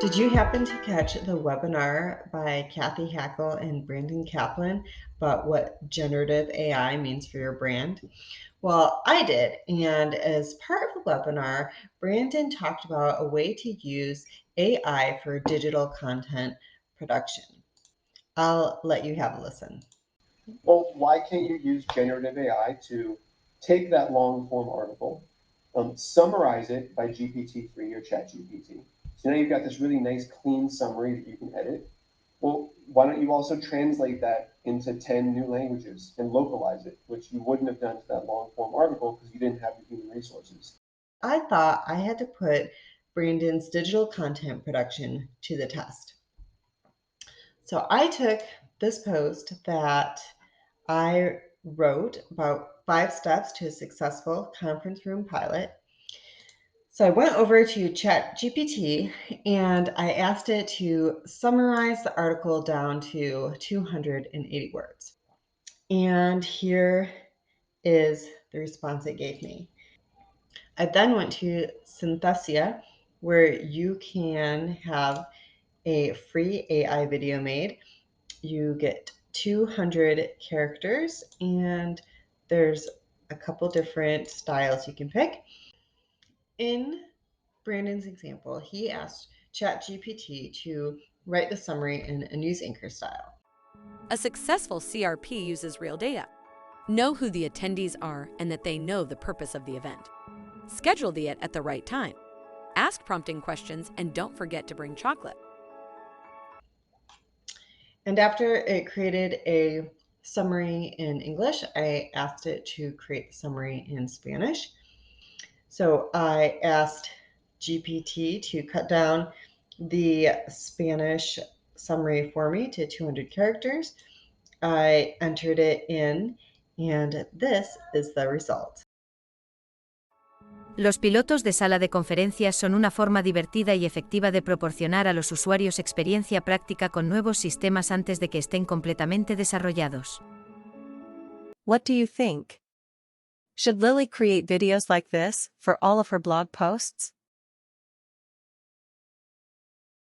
Did you happen to catch the webinar by Kathy Hackle and Brandon Kaplan about what generative AI means for your brand? Well, I did. And as part of the webinar, Brandon talked about a way to use AI for digital content production. I'll let you have a listen. Well, why can't you use generative AI to take that long form article, summarize it by GPT-3 or ChatGPT? So now you've got this really nice, clean summary that you can edit. Well, why don't you also translate that into 10 new languages and localize it, which you wouldn't have done to that long form article because you didn't have the human resources. I thought I had to put Brandon's digital content production to the test. So I took this post that I wrote about 5 steps to a successful conference room pilot. So I went over to ChatGPT and I asked it to summarize the article down to 280 words. And here is the response it gave me. I then went to Synthesia, where you can have a free AI video made. You get 200 characters, and there's a couple different styles you can pick. In Brandon's example, he asked ChatGPT to write the summary in a news anchor style. A successful CRP uses real data. Know who the attendees are and that they know the purpose of the event. Schedule the it at the right time. Ask prompting questions and don't forget to bring chocolate. And after it created a summary in English, I asked it to create the summary in Spanish. So I asked GPT to cut down the Spanish summary for me to 200 characters. I entered it in, and this is the result. Los pilotos de sala de conferencias son una forma divertida y efectiva de proporcionar a los usuarios experiencia práctica con nuevos sistemas antes de que estén completamente desarrollados. What do you think? Should Lily create videos like this for all of her blog posts?